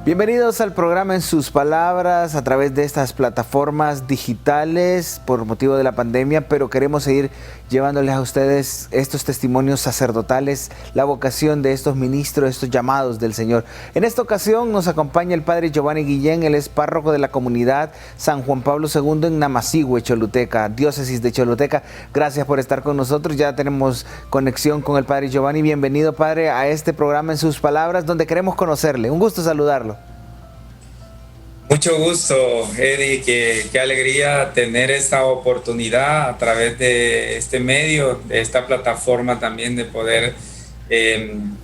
Bienvenidos al programa En sus palabras a través de estas plataformas digitales por motivo de la pandemia, pero queremos seguir llevándoles a ustedes estos testimonios sacerdotales, la vocación de estos ministros, estos llamados del Señor. En esta ocasión nos acompaña el padre Giovanni Guillén, él es párroco de la comunidad San Juan Pablo II en Namasigüe, Choluteca, diócesis de Choluteca. Gracias por estar con nosotros, ya tenemos conexión con el padre Giovanni. Bienvenido, padre, a este programa En sus palabras, donde queremos conocerle. Un gusto saludarlo. Mucho gusto, Eddie, qué alegría tener esta oportunidad a través de este medio, de esta plataforma también de poder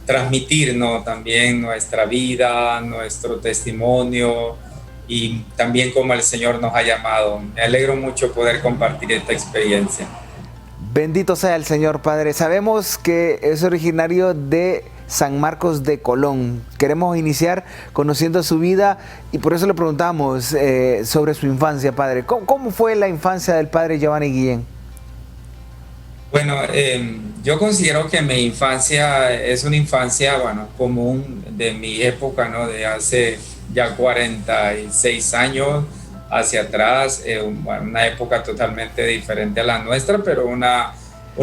transmitir, ¿no?, también nuestra vida, nuestro testimonio y también cómo el Señor nos ha llamado. Me alegro mucho poder compartir esta experiencia. Bendito sea el Señor, Padre. Sabemos que es originario de San Marcos de Colón. Queremos iniciar conociendo su vida y por eso le preguntamos sobre su infancia, Padre. ¿Cómo fue la infancia del Padre Giovanni Guillén? Bueno, yo considero que mi infancia es una infancia, bueno, común de mi época, ¿no?, de hace ya 46 años hacia atrás, bueno, una época totalmente diferente a la nuestra, pero una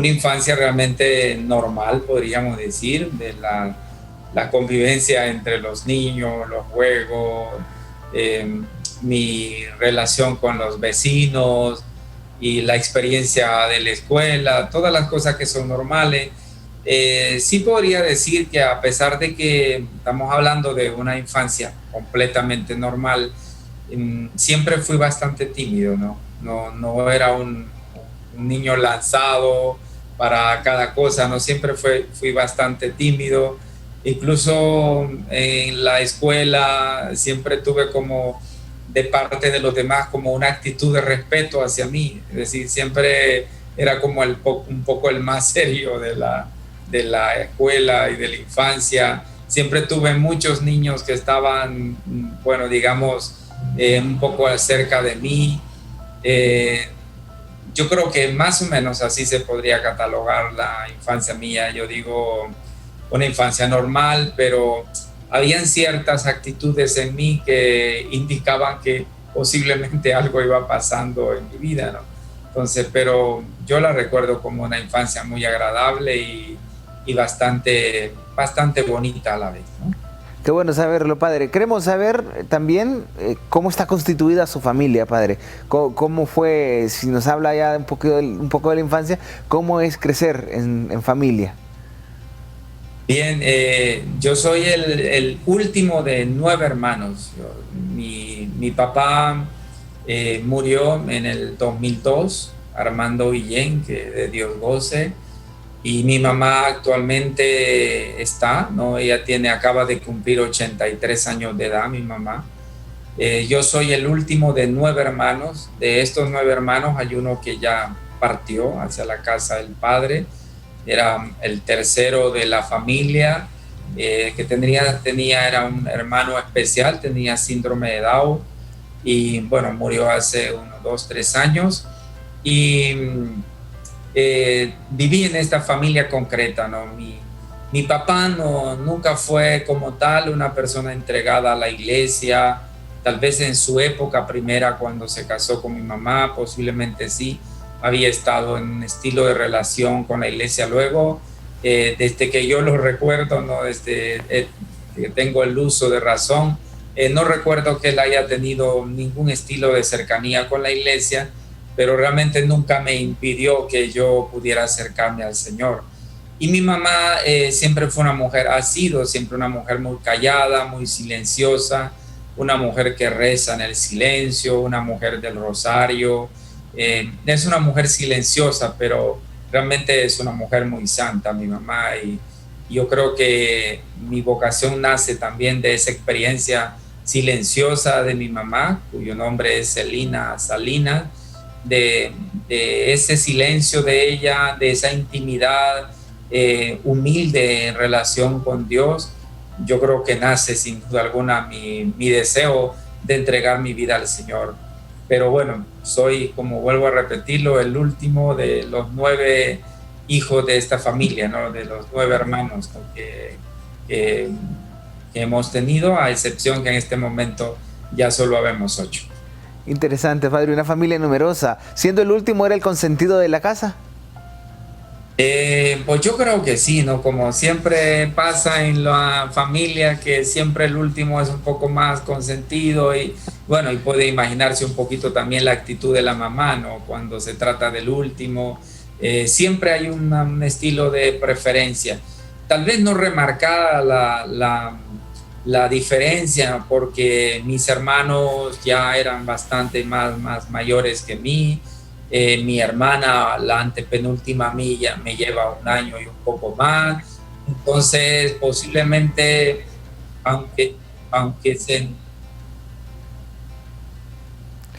infancia realmente normal, podríamos decir, de la convivencia entre los niños, los juegos, mi relación con los vecinos y la experiencia de la escuela, todas las cosas que son normales. Sí podría decir que a pesar de que estamos hablando de una infancia completamente normal, siempre fui bastante tímido, ¿no? No era un niño lanzado para cada cosa, no, siempre fui bastante tímido. Incluso en la escuela siempre tuve como de parte de los demás como una actitud de respeto hacia mí, es decir, siempre era como un poco el más serio de la escuela y de la infancia. Siempre tuve muchos niños que estaban, bueno, digamos, un poco cerca de mí. Yo creo que más o menos así se podría catalogar la infancia mía. Yo digo una infancia normal, pero habían ciertas actitudes en mí que indicaban que posiblemente algo iba pasando en mi vida, ¿no? Entonces, pero yo la recuerdo como una infancia muy agradable y bastante bonita a la vez, ¿no? Qué bueno saberlo, Padre. Queremos saber también cómo está constituida su familia, Padre. ¿Cómo fue, si nos habla ya un poco de la infancia, cómo es crecer en familia? Bien, yo soy el último de 9 hermanos. Mi papá murió en el 2002, Armando Guillén, que de Dios goce. Y mi mamá actualmente está, ¿no? Ella acaba de cumplir 83 años de edad, mi mamá. Yo soy el último de 9 hermanos. De estos 9 hermanos hay uno que ya partió hacia la casa del Padre. Era el tercero de la familia, era un hermano especial, tenía síndrome de Down y bueno, murió hace unos 2, 3 años. Y viví en esta familia concreta, ¿no? Mi papá nunca fue como tal una persona entregada a la iglesia. Tal vez en su época primera, cuando se casó con mi mamá, posiblemente sí, había estado en un estilo de relación con la iglesia. Luego, desde que yo lo recuerdo, ¿no?, desde que tengo el uso de razón, no recuerdo que él haya tenido ningún estilo de cercanía con la iglesia, pero realmente nunca me impidió que yo pudiera acercarme al Señor. Y mi mamá siempre fue una mujer, ha sido siempre una mujer muy callada, muy silenciosa, una mujer que reza en el silencio, una mujer del rosario. Es una mujer silenciosa, pero realmente es una mujer muy santa, mi mamá, y yo creo que mi vocación nace también de esa experiencia silenciosa de mi mamá, cuyo nombre es Celina Salinas, de ese silencio de ella, de esa intimidad humilde en relación con Dios. Yo creo que nace sin duda alguna mi deseo de entregar mi vida al Señor. Pero bueno, soy, como vuelvo a repetirlo, el último de los 9 hijos de esta familia, ¿no?, de los 9 hermanos, ¿no?, que que hemos tenido, a excepción que en este momento ya solo habemos 8. Interesante, padre, una familia numerosa. Siendo el último, ¿era el consentido de la casa? Pues yo creo que sí, ¿no? Como siempre pasa en la familia, que siempre el último es un poco más consentido y bueno, y puede imaginarse un poquito también la actitud de la mamá, ¿no? Cuando se trata del último, siempre hay un estilo de preferencia. Tal vez no remarcada la diferencia, porque mis hermanos ya eran bastante más mayores que mí. Mi hermana, la antepenúltima milla, me lleva 1 año y un poco más. Entonces, posiblemente, aunque se...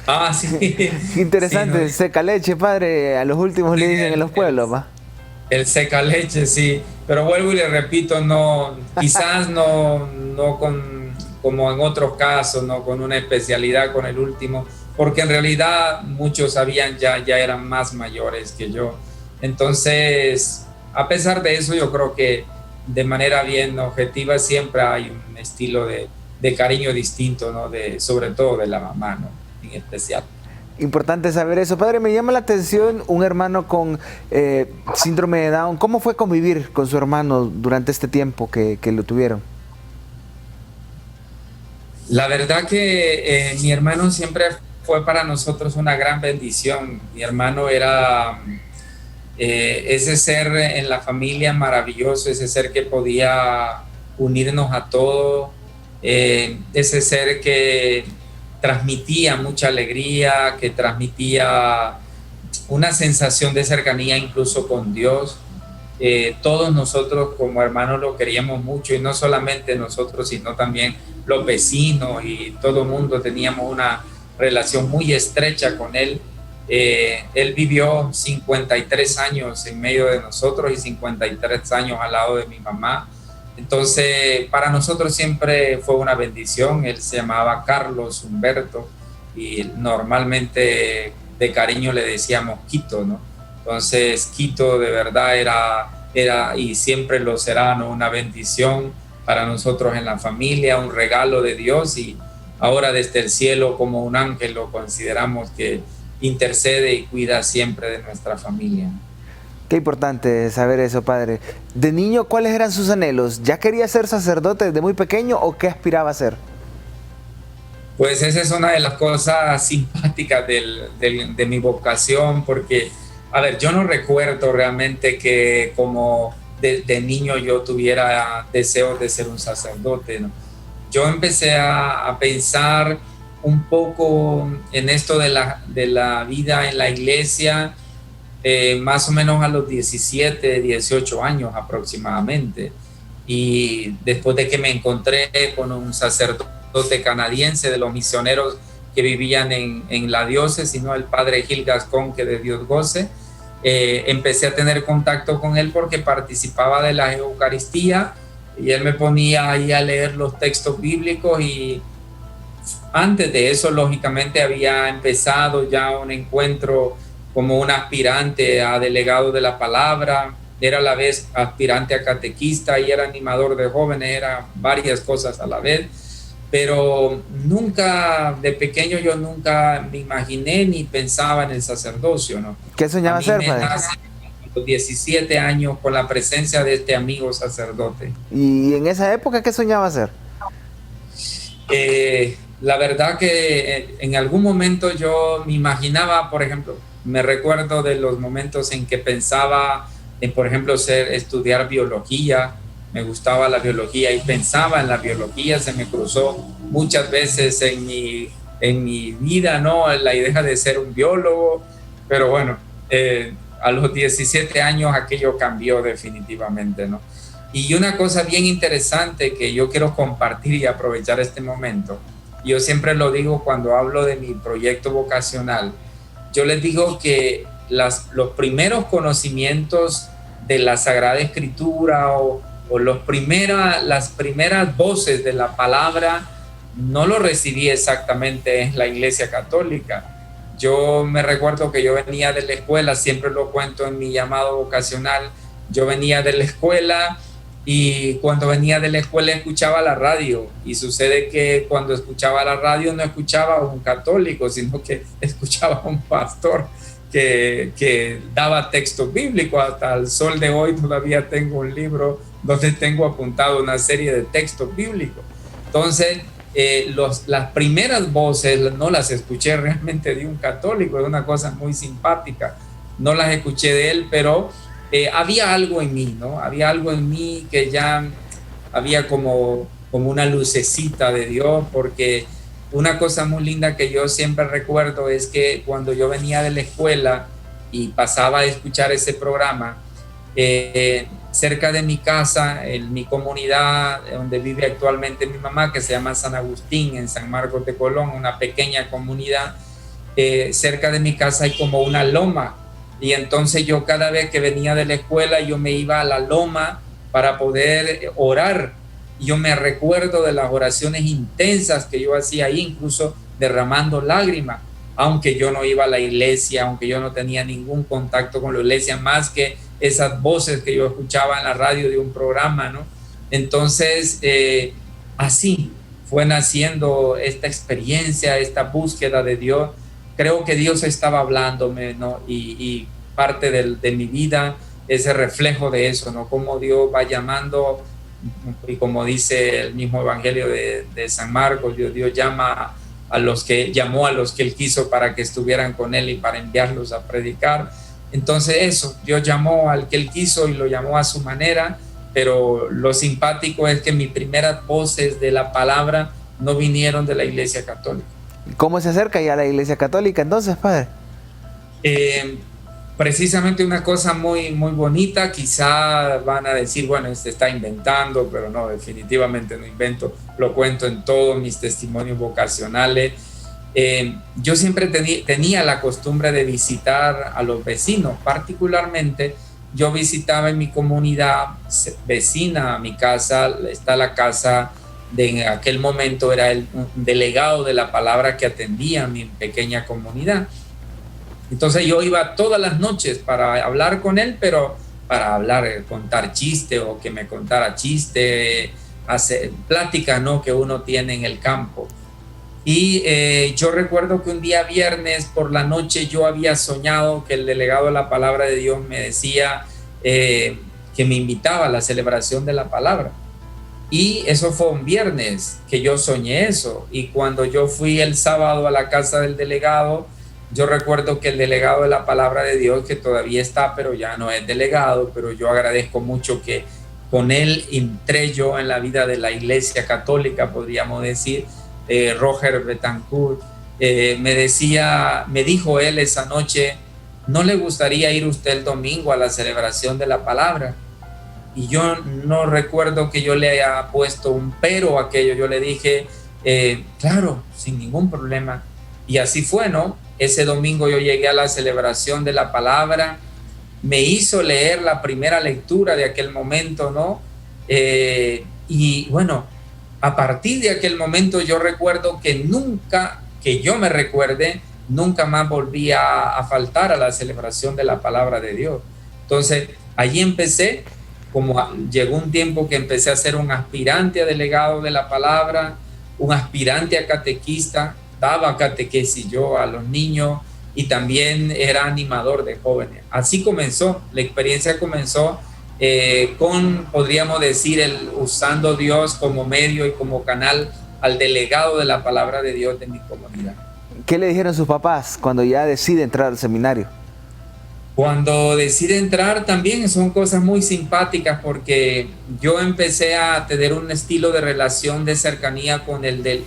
Ah, sí, sí, no, Interesante, seca leche, padre. A los últimos le dicen en los pueblos, ¿va? el seca leche, sí. Pero vuelvo y le repito, no, quizás no como en otros casos, no con una especialidad con el último, porque en realidad muchos sabían ya eran más mayores que yo. Entonces, a pesar de eso, yo creo que de manera bien objetiva siempre hay un estilo de cariño distinto, ¿no? Sobre todo de la mamá, ¿no? En especial. Importante saber eso. Padre, me llama la atención un hermano con síndrome de Down. ¿Cómo fue convivir con su hermano durante este tiempo que lo tuvieron? La verdad que mi hermano siempre fue para nosotros una gran bendición. Mi hermano era ese ser en la familia maravilloso, ese ser que podía unirnos a todos, ese ser que transmitía mucha alegría, que transmitía una sensación de cercanía incluso con Dios. Todos nosotros como hermanos lo queríamos mucho, y no solamente nosotros, sino también los vecinos, y todo el mundo teníamos una relación muy estrecha con él. Él vivió 53 años en medio de nosotros y 53 años al lado de mi mamá. Entonces, para nosotros siempre fue una bendición. Él se llamaba Carlos Humberto y normalmente de cariño le decíamos Quito, ¿no? Entonces, Quito de verdad era y siempre lo será, ¿no? Una bendición para nosotros en la familia, un regalo de Dios, y ahora desde el cielo como un ángel lo consideramos, que intercede y cuida siempre de nuestra familia. Qué importante saber eso, padre. De niño, ¿cuáles eran sus anhelos? ¿Ya quería ser sacerdote desde muy pequeño o qué aspiraba a ser? Pues esa es una de las cosas simpáticas de mi vocación, porque, a ver, yo no recuerdo realmente que como de niño yo tuviera deseos de ser un sacerdote, ¿no? Yo empecé a pensar un poco en esto de la vida en la iglesia, más o menos a los 17, 18 años aproximadamente. Y después de que me encontré con un sacerdote canadiense de los misioneros que vivían en la diócesis, ¿no? El padre Gil Gascón, que de Dios goce, empecé a tener contacto con él porque participaba de la Eucaristía, y él me ponía ahí a leer los textos bíblicos. Y antes de eso, lógicamente, había empezado ya un encuentro como un aspirante a delegado de la palabra, era a la vez aspirante a catequista y era animador de jóvenes, era varias cosas a la vez, pero nunca, de pequeño yo nunca me imaginé ni pensaba en el sacerdocio, ¿no? ¿Qué soñaba ser, padre? A los 17 años con la presencia de este amigo sacerdote. ¿Y en esa época qué soñaba hacer? La verdad que en algún momento yo me imaginaba, por ejemplo, me recuerdo de los momentos en que pensaba en, por ejemplo, estudiar biología. Me gustaba la biología y pensaba en la biología. Se me cruzó muchas veces en mi vida, ¿no? La idea de ser un biólogo, pero bueno, a los 17 años aquello cambió definitivamente, ¿no? Y una cosa bien interesante que yo quiero compartir y aprovechar este momento, yo siempre lo digo cuando hablo de mi proyecto vocacional, yo les digo que los primeros conocimientos de la Sagrada Escritura o las primeras voces de la palabra no lo recibí exactamente en la Iglesia Católica. Yo me recuerdo que yo venía de la escuela, siempre lo cuento en mi llamado vocacional, yo venía de la escuela y cuando venía de la escuela escuchaba la radio, y sucede que cuando escuchaba la radio no escuchaba a un católico, sino que escuchaba a un pastor que daba textos bíblicos. Hasta el sol de hoy todavía tengo un libro donde tengo apuntado una serie de textos bíblicos. Entonces, las primeras voces no las escuché realmente de un católico, es una cosa muy simpática, no las escuché de él, pero había algo en mí, ¿no? Había algo en mí que ya había como una lucecita de Dios, porque una cosa muy linda que yo siempre recuerdo es que cuando yo venía de la escuela y pasaba a escuchar ese programa, cerca de mi casa, en mi comunidad donde vive actualmente mi mamá, que se llama San Agustín, en San Marcos de Colón, una pequeña comunidad, cerca de mi casa hay como una loma, y entonces yo cada vez que venía de la escuela yo me iba a la loma para poder orar. Yo me recuerdo de las oraciones intensas que yo hacía ahí, incluso derramando lágrimas, aunque yo no iba a la iglesia, aunque yo no tenía ningún contacto con la iglesia, más que esas voces que yo escuchaba en la radio de un programa, ¿no? Entonces, así fue naciendo esta experiencia, esta búsqueda de Dios. Creo que Dios estaba hablándome, ¿no? Y parte de mi vida es el reflejo de eso, ¿no? Cómo Dios va llamando, y como dice el mismo Evangelio de San Marcos, Dios llama llamó a los que Él quiso para que estuvieran con Él y para enviarlos a predicar. Entonces eso, Dios llamó al que Él quiso y lo llamó a su manera, pero lo simpático es que mis primeras voces de la palabra no vinieron de la Iglesia Católica. ¿Cómo se acerca ya a la Iglesia Católica entonces, padre? Precisamente una cosa muy, muy bonita. Quizá van a decir, bueno, este está inventando, pero no, definitivamente no invento, lo cuento en todos mis testimonios vocacionales. Yo siempre tenía la costumbre de visitar a los vecinos, particularmente yo visitaba en mi comunidad vecina a mi casa, está la casa en aquel momento era un delegado de la palabra que atendía a mi pequeña comunidad. Entonces yo iba todas las noches para hablar con él, pero para contar chiste o que me contara chiste, hacer plática, ¿no?, que uno tiene en el campo. Y yo recuerdo que un día viernes por la noche yo había soñado que el delegado de la palabra de Dios me decía que me invitaba a la celebración de la palabra. Y eso fue un viernes que yo soñé eso. Y cuando yo fui el sábado a la casa del delegado, yo recuerdo que el delegado de la palabra de Dios, que todavía está, pero ya no es delegado, pero yo agradezco mucho que con él entré yo en la vida de la Iglesia Católica, podríamos decir, Roger Betancourt, me dijo él esa noche, ¿no le gustaría ir usted el domingo a la celebración de la palabra? Y yo no recuerdo que yo le haya puesto un pero a aquello. Yo le dije, claro, sin ningún problema. Y así fue, ¿no? Ese domingo yo llegué a la celebración de la palabra, me hizo leer la primera lectura de aquel momento, ¿no? Y bueno, a partir de aquel momento yo recuerdo que nunca, que yo me recuerde, nunca más volví a faltar a la celebración de la palabra de Dios. Entonces, allí empecé. Como llegó un tiempo que empecé a ser un aspirante a delegado de la palabra, un aspirante a catequista, daba catequesis yo a los niños y también era animador de jóvenes. Así comenzó, la experiencia comenzó podríamos decir, usando Dios como medio y como canal al delegado de la palabra de Dios de mi comunidad. ¿Qué le dijeron sus papás cuando ya decide entrar al seminario? Cuando decide entrar también son cosas muy simpáticas porque yo empecé a tener un estilo de relación de cercanía con el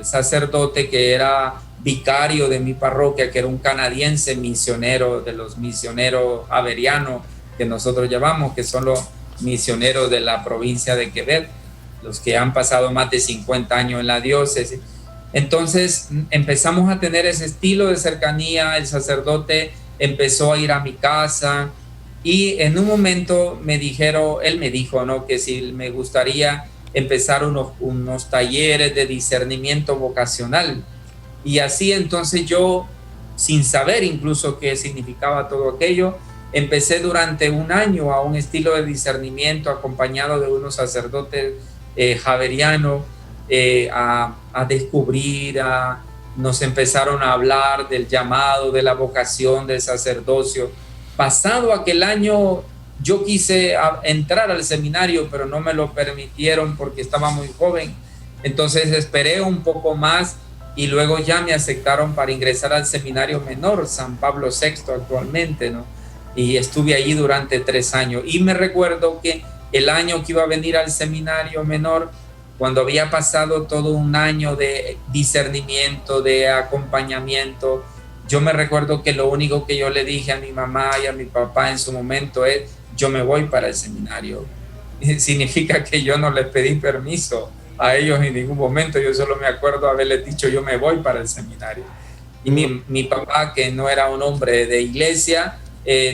sacerdote que era vicario de mi parroquia, que era un canadiense misionero de los misioneros averianos que nosotros llamamos, que son los misioneros de la provincia de Quebec, los que han pasado más de 50 años en la diócesis. Entonces empezamos a tener ese estilo de cercanía, el sacerdote empezó a ir a mi casa y en un momento él me dijo, ¿no?, que si me gustaría empezar unos talleres de discernimiento vocacional. Y así entonces yo, sin saber incluso qué significaba todo aquello, empecé durante un año a un estilo de discernimiento acompañado de unos sacerdotes javerianos a descubrir, nos empezaron a hablar del llamado, de la vocación, del sacerdocio. Pasado aquel año, yo quise entrar al seminario, pero no me lo permitieron porque estaba muy joven. Entonces esperé un poco más y luego ya me aceptaron para ingresar al seminario menor, San Pablo VI actualmente, ¿no? Y estuve allí durante 3 años. Y me recuerdo que el año que iba a venir al seminario menor, cuando había pasado todo un año de discernimiento, de acompañamiento, yo me recuerdo que lo único que yo le dije a mi mamá y a mi papá en su momento es: yo me voy para el seminario. Significa que yo no les pedí permiso a ellos en ningún momento, yo solo me acuerdo haberles dicho: yo me voy para el seminario. Y mi papá, que no era un hombre de iglesia,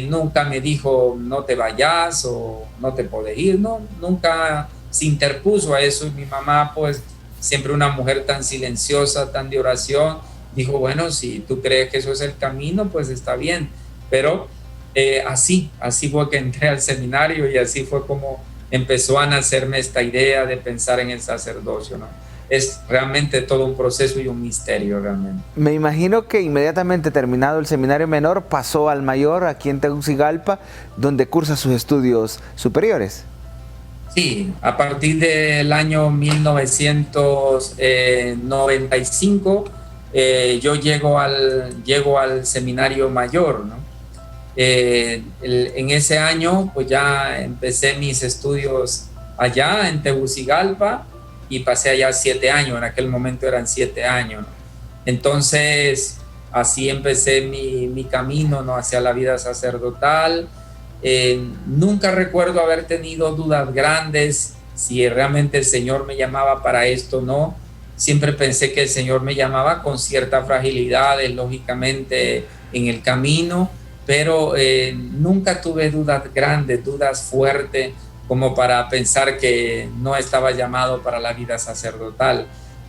nunca me dijo no te vayas o no te puedes ir, no, nunca se interpuso a eso. Y mi mamá, pues siempre una mujer tan silenciosa, tan de oración, dijo: bueno, si tú crees que eso es el camino, pues está bien. Pero así fue que entré al seminario y así fue como empezó a nacerme esta idea de pensar en el sacerdocio, ¿no? Es realmente todo un proceso y un misterio realmente. Me imagino que inmediatamente terminado el seminario menor pasó al mayor aquí en Tegucigalpa, donde cursa sus estudios superiores. Sí, a partir del año 1995 yo llego al seminario mayor, ¿no? En ese año pues ya empecé mis estudios allá en Tegucigalpa y pasé allá 7 años, en aquel momento eran 7 años, ¿no? Entonces así empecé mi camino, ¿no?, hacia la vida sacerdotal. Nunca recuerdo haber tenido dudas grandes si realmente el Señor me llamaba para esto o no. Siempre pensé que el Señor me llamaba con ciertas fragilidades, lógicamente, en el camino, pero nunca tuve dudas grandes, dudas fuertes, como para pensar que no estaba llamado para la vida sacerdotal.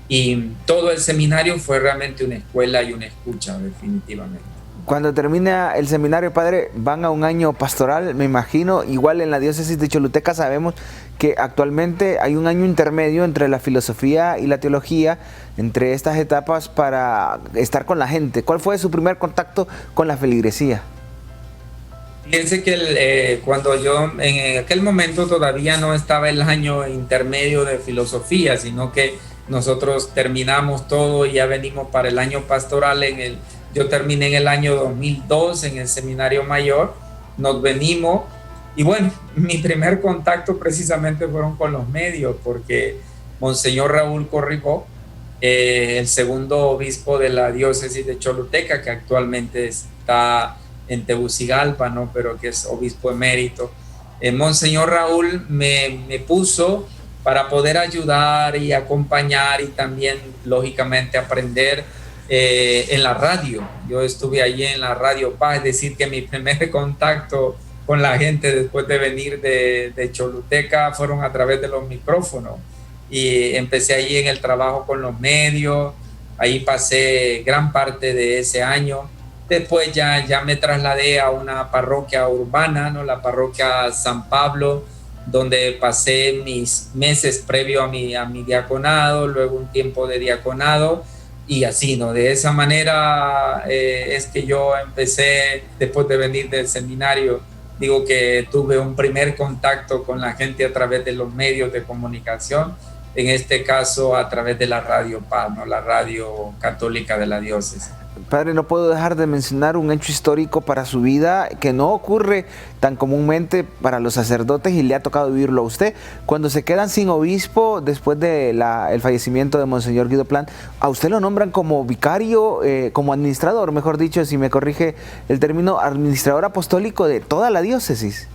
Y todo el seminario fue realmente una escuela y una escucha, definitivamente. Cuando termina el seminario, padre, van a un año pastoral, me imagino. Igual en la diócesis de Choluteca sabemos que actualmente hay un año intermedio entre la filosofía y la teología, entre estas etapas, para estar con la gente. ¿Cuál fue su primer contacto con la feligresía? Fíjense que cuando yo en aquel momento todavía no estaba el año intermedio de filosofía, sino que nosotros terminamos todo y ya venimos para el año pastoral. Yo terminé en el año 2002 en el seminario mayor, nos venimos y bueno, mi primer contacto precisamente fueron con los medios, porque Monseñor Raúl Corribó, el segundo obispo de la diócesis de Choluteca, que actualmente está en Tegucigalpa, ¿no?, pero que es obispo emérito, Monseñor Raúl me puso para poder ayudar y acompañar y también lógicamente aprender en la radio. Yo estuve allí en la Radio Paz, es decir, que mi primer contacto con la gente después de venir de Choluteca fueron a través de los micrófonos, y empecé allí en el trabajo con los medios. Ahí pasé gran parte de ese año. Después ya me trasladé a una parroquia urbana, ¿no?, la parroquia San Pablo, donde pasé mis meses previo a mi diaconado, luego un tiempo de diaconado. Y así, ¿no? De esa manera es que yo empecé, después de venir del seminario, digo que tuve un primer contacto con la gente a través de los medios de comunicación, en este caso a través de la Radio Paz, ¿no?, la radio católica de la diócesis. Padre, no puedo dejar de mencionar un hecho histórico para su vida que no ocurre tan comúnmente para los sacerdotes y le ha tocado vivirlo a usted. Cuando se quedan sin obispo después de el fallecimiento de Monseñor Guido Plant, a usted lo nombran como vicario, como administrador, mejor dicho, si me corrige el término, administrador apostólico de toda la diócesis.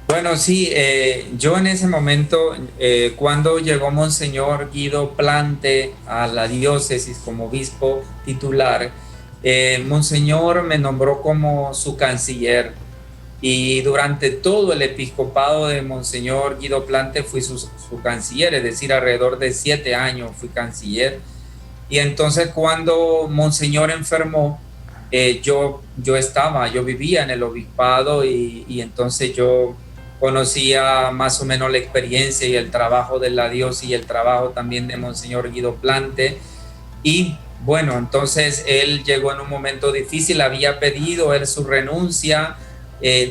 Bueno, sí, yo en ese momento, cuando llegó Monseñor Guido Plante a la diócesis como obispo titular, Monseñor me nombró como su canciller, y durante todo el episcopado de Monseñor Guido Plante fui su canciller, es decir, alrededor de 7 años fui canciller. Y entonces cuando Monseñor enfermó, yo vivía en el obispado y entonces yo conocía más o menos la experiencia y el trabajo de la diócesis y el trabajo también de Monseñor Guido Plante. Y bueno, entonces él llegó en un momento difícil, había pedido él su renuncia,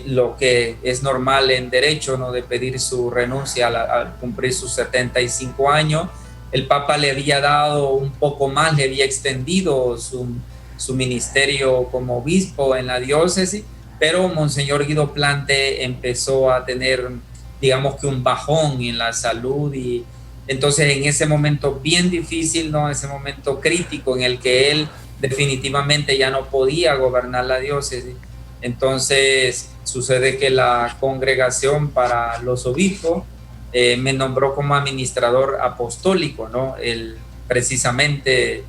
lo que es normal en derecho, ¿no? De pedir su renuncia al cumplir sus 75 años. El Papa le había dado un poco más, le había extendido su ministerio como obispo en la diócesis, pero Monseñor Guido Plante empezó a tener, digamos que un bajón en la salud y entonces en ese momento bien difícil, ¿no? Ese momento crítico en el que él definitivamente ya no podía gobernar la diócesis. Entonces sucede que la congregación para los obispos me nombró como administrador apostólico, ¿no? Precisamente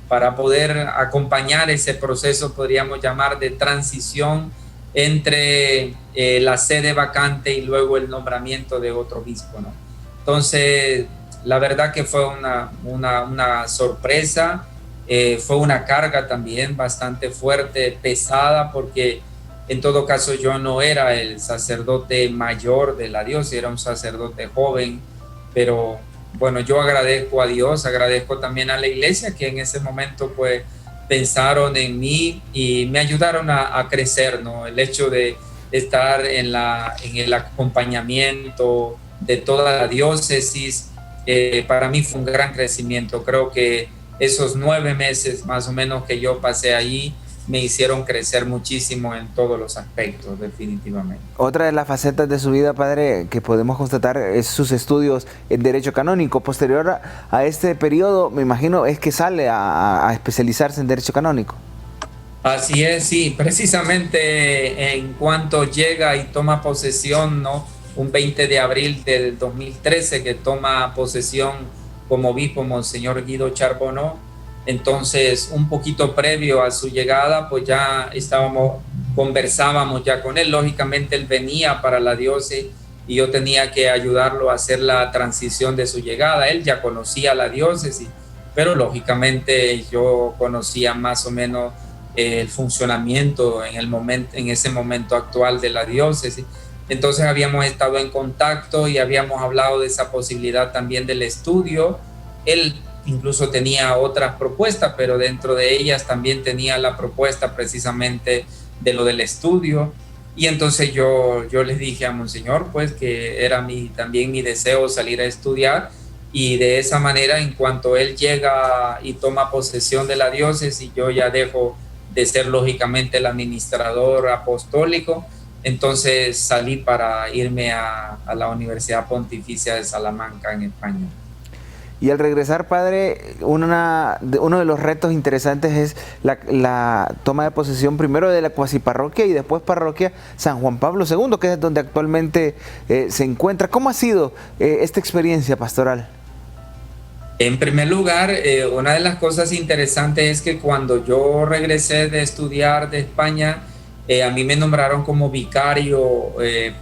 para poder acompañar ese proceso, podríamos llamar, de transición entre la sede vacante y luego el nombramiento de otro obispo, ¿no? Entonces, la verdad que fue una sorpresa, fue una carga también bastante fuerte, pesada, porque en todo caso yo no era el sacerdote mayor de la diócesis, era un sacerdote joven, pero bueno, yo agradezco a Dios, agradezco también a la iglesia que en ese momento pues pensaron en mí y me ayudaron a crecer, ¿no? El hecho de estar en el acompañamiento de toda la diócesis, para mí fue un gran crecimiento. Creo que esos 9 meses más o menos que yo pasé allí me hicieron crecer muchísimo en todos los aspectos, definitivamente. Otra de las facetas de su vida, padre, que podemos constatar es sus estudios en Derecho Canónico. Posterior a este periodo, me imagino, es que sale a especializarse en Derecho Canónico. Así es, sí, precisamente en cuanto llega y toma posesión, ¿no? Un 20 de abril del 2013 que toma posesión como obispo Monseñor Guido Charbonneau. Entonces, un poquito previo a su llegada, pues ya conversábamos ya con él. Lógicamente, él venía para la diócesis y yo tenía que ayudarlo a hacer la transición de su llegada. Él ya conocía la diócesis, pero lógicamente yo conocía más o menos el funcionamiento en ese momento actual de la diócesis. Entonces habíamos estado en contacto y habíamos hablado de esa posibilidad también del estudio. Él incluso tenía otras propuestas, pero dentro de ellas también tenía la propuesta precisamente de lo del estudio. Y entonces yo les dije a Monseñor pues que era también mi deseo salir a estudiar, y de esa manera, en cuanto él llega y toma posesión de la diócesis, yo ya dejo de ser lógicamente el administrador apostólico. Entonces salí para irme a la Universidad Pontificia de Salamanca, en España. Y al regresar, padre, uno de los retos interesantes es la toma de posesión primero de la cuasiparroquia y después parroquia San Juan Pablo II, que es donde actualmente se encuentra. ¿Cómo ha sido esta experiencia pastoral? En primer lugar, una de las cosas interesantes es que cuando yo regresé de estudiar de España, a mí me nombraron como vicario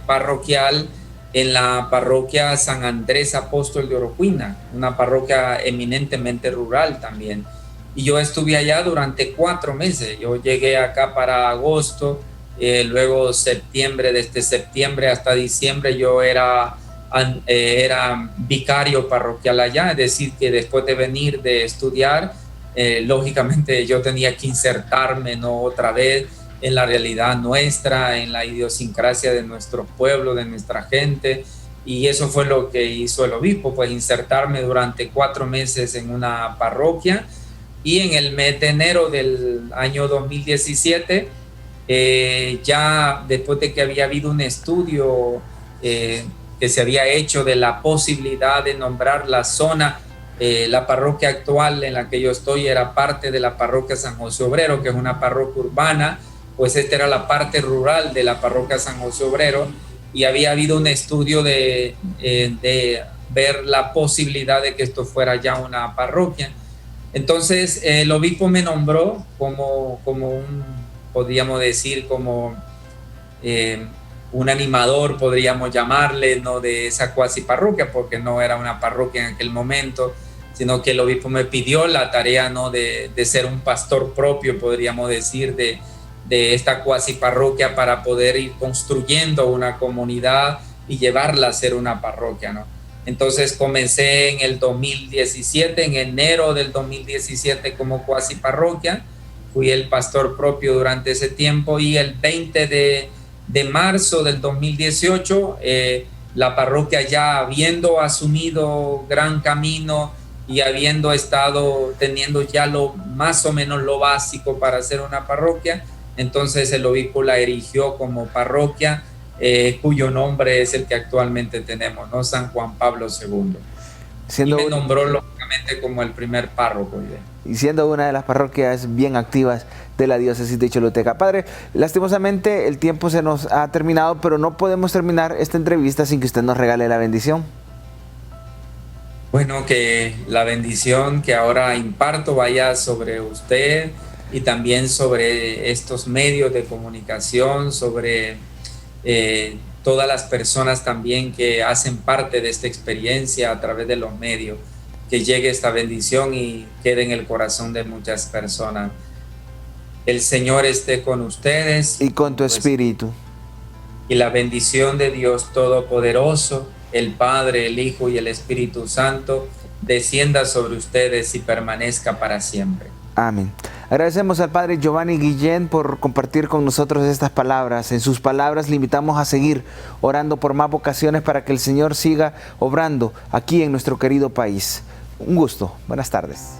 parroquial en la parroquia San Andrés Apóstol de Orocuina, una parroquia eminentemente rural también. Y yo estuve allá durante 4 meses. Yo llegué acá para agosto, luego septiembre, desde septiembre hasta diciembre yo era vicario parroquial allá, es decir, que después de venir de estudiar, lógicamente yo tenía que insertarme, ¿no?, otra vez en la realidad nuestra, en la idiosincrasia de nuestro pueblo, de nuestra gente, y eso fue lo que hizo el obispo, pues insertarme durante 4 meses en una parroquia. Y en el mes de enero del año 2017, ya después de que había habido un estudio que se había hecho de la posibilidad de nombrar la zona, la parroquia actual en la que yo estoy era parte de la parroquia San José Obrero, que es una parroquia urbana, pues esta era la parte rural de la parroquia San José Obrero, y había habido un estudio de ver la posibilidad de que esto fuera ya una parroquia. Entonces el obispo me nombró como podríamos decir, como un animador, podríamos llamarle, ¿no?, de esa cuasi parroquia, porque no era una parroquia en aquel momento, sino que el obispo me pidió la tarea, ¿no?, de ser un pastor propio, podríamos decir, de esta cuasi parroquia, para poder ir construyendo una comunidad y llevarla a ser una parroquia, ¿no? Entonces comencé en el 2017, en enero del 2017, como cuasi parroquia. Fui el pastor propio durante ese tiempo, y el 20 de marzo del 2018, la parroquia, ya habiendo asumido gran camino y habiendo estado teniendo ya más o menos lo básico para ser una parroquia, entonces el obispo la erigió como parroquia, cuyo nombre es el que actualmente tenemos, ¿no? San Juan Pablo II. Y me nombró lógicamente como el primer párroco. Y siendo una de las parroquias bien activas de la diócesis de Choluteca. Padre, lastimosamente el tiempo se nos ha terminado, pero no podemos terminar esta entrevista sin que usted nos regale la bendición. Bueno, que la bendición que ahora imparto vaya sobre usted y también sobre estos medios de comunicación, sobre todas las personas también que hacen parte de esta experiencia a través de los medios, que llegue esta bendición y quede en el corazón de muchas personas. El Señor esté con ustedes. Y con tu espíritu. Y la bendición de Dios Todopoderoso, el Padre, el Hijo y el Espíritu Santo, descienda sobre ustedes y permanezca para siempre. Amén. Agradecemos al Padre Giovanni Guillén por compartir con nosotros estas palabras. En sus palabras le invitamos a seguir orando por más vocaciones para que el Señor siga obrando aquí en nuestro querido país. Un gusto. Buenas tardes.